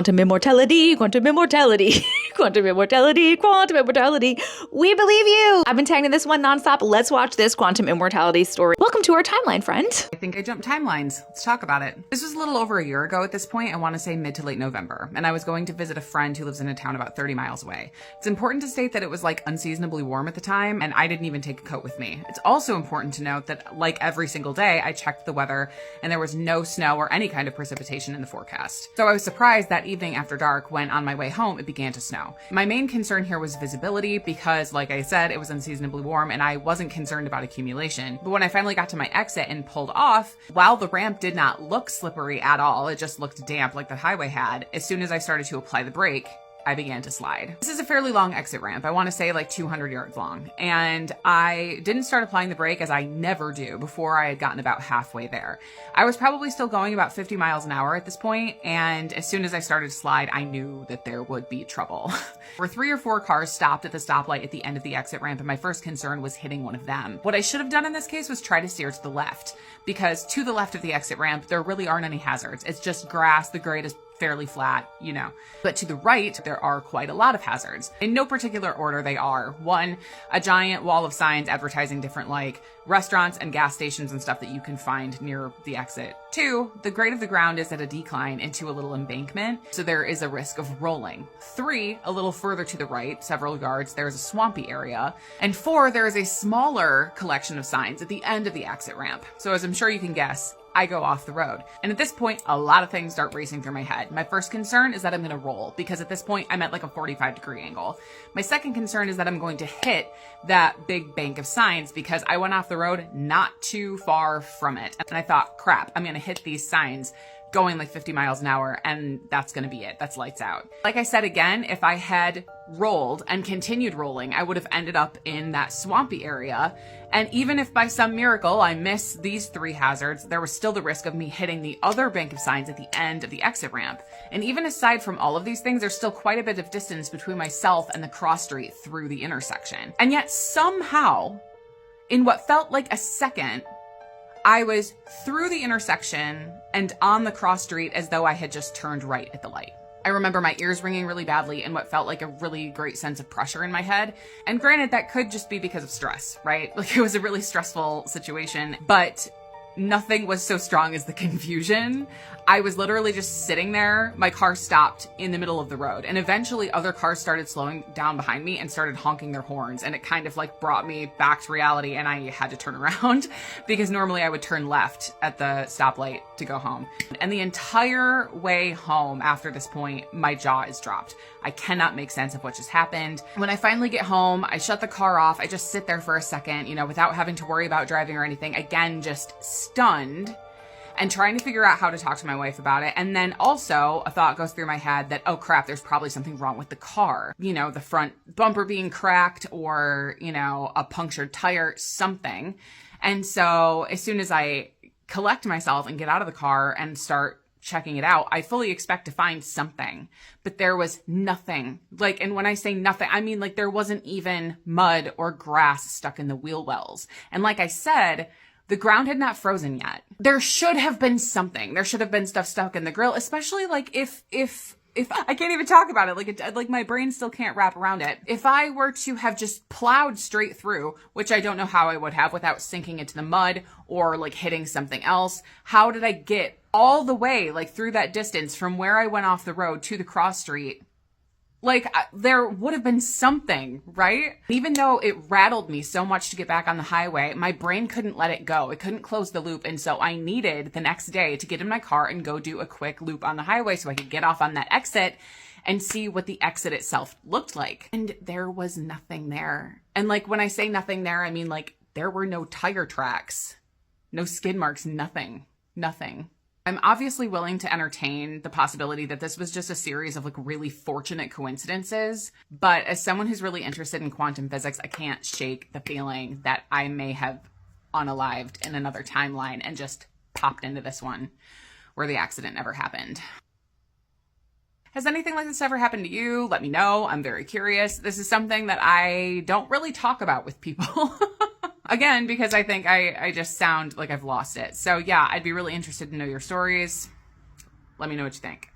Quantum immortality, quantum immortality, quantum immortality, quantum immortality. We believe you. I've been tagging this one nonstop. Let's watch this quantum immortality story. Welcome to our timeline, friend. I think I jumped timelines. Let's talk about it. This was a little over a year ago at this point. I want to say mid to late November. And I was going to visit a friend who lives in a town about 30 miles away. It's important to state that it was like unseasonably warm at the time, and I didn't even take a coat with me. It's also important to note that like every single day, I checked the weather and there was no snow or any kind of precipitation in the forecast. So I was surprised that evening after dark when on my way home, it began to snow. My main concern here was visibility because, like I said, it was unseasonably warm and I wasn't concerned about accumulation. But when I finally got to my exit and pulled off, while the ramp did not look slippery at all, it just looked damp like the highway had, as soon as I started to apply the brake, I began to slide. This is a fairly long exit ramp. I want to say like 200 yards long. And I didn't start applying the brake, as I never do, before I had gotten about halfway there. I was probably still going about 50 miles an hour at this point, and as soon as I started to slide, I knew that there would be trouble. There were 3 or 4 cars stopped at the stoplight at the end of the exit ramp, and my first concern was hitting one of them. What I should have done in this case was try to steer to the left, because to the left of the exit ramp, there really aren't any hazards. It's just grass. The grade is fairly flat, you know. But to the right, there are quite a lot of hazards. In no particular order, they are: 1, a giant wall of signs advertising different like restaurants and gas stations and stuff that you can find near the exit. 2, the grade of the ground is at a decline into a little embankment, so there is a risk of rolling. 3, a little further to the right, several yards, there is a swampy area. And 4, there is a smaller collection of signs at the end of the exit ramp. So as I'm sure you can guess, I go off the road. And at this point, a lot of things start racing through my head. My first concern is that I'm going to roll, because at this point I'm at like a 45-degree angle. My second concern is that I'm going to hit that big bank of signs, because I went off the road not too far from it. And I thought, crap, I'm going to hit these signs going like 50 miles an hour, and that's going to be it. That's lights out. Like I said again, if I had rolled and continued rolling, I would have ended up in that swampy area. And even if by some miracle I miss these 3 hazards, there was still the risk of me hitting the other bank of signs at the end of the exit ramp. And even aside from all of these things, there's still quite a bit of distance between myself and the cross street through the intersection. And yet somehow, in what felt like a second, I was through the intersection and on the cross street as though I had just turned right at the light. I remember my ears ringing really badly and what felt like a really great sense of pressure in my head. And granted, that could just be because of stress, right? Like, it was a really stressful situation, but nothing was so strong as the confusion. I was literally just sitting there. My car stopped in the middle of the road, and eventually other cars started slowing down behind me and started honking their horns, and it kind of like brought me back to reality, and I had to turn around because normally I would turn left at the stoplight to go home. And the entire way home after this point, my jaw is dropped. I cannot make sense of what just happened. When I finally get home, I shut the car off. I just sit there for a second, you know, without having to worry about driving or anything. Again, just stunned and trying to figure out how to talk to my wife about it. And then also a thought goes through my head that, oh crap, there's probably something wrong with the car. You know, the front bumper being cracked, or, you know, a punctured tire, something. And so as soon as I collect myself and get out of the car and start checking it out, I fully expect to find something, but there was nothing. Like, and when I say nothing, I mean like there wasn't even mud or grass stuck in the wheel wells. And like I said, the ground had not frozen yet. There should have been something. There should have been stuff stuck in the grill, especially like if I can't even talk about it, like my brain still can't wrap around it. If I were to have just plowed straight through, which I don't know how I would have without sinking into the mud or like hitting something else, how did I get all the way like through that distance from where I went off the road to the cross street? Like, there would have been something, right? Even though it rattled me so much to get back on the highway, my brain couldn't let it go. It couldn't close the loop. And so I needed the next day to get in my car and go do a quick loop on the highway so I could get off on that exit and see what the exit itself looked like. And there was nothing there. And like, when I say nothing there, I mean like there were no tire tracks, no skid marks, nothing. I'm obviously willing to entertain the possibility that this was just a series of like really fortunate coincidences, but as someone who's really interested in quantum physics, I can't shake the feeling that I may have unalived in another timeline and just popped into this one where the accident never happened. Has anything like this ever happened to you? Let me know. I'm very curious. This is something that I don't really talk about with people. Again, because I think I just sound like I've lost it. So yeah, I'd be really interested to know your stories. Let me know what you think.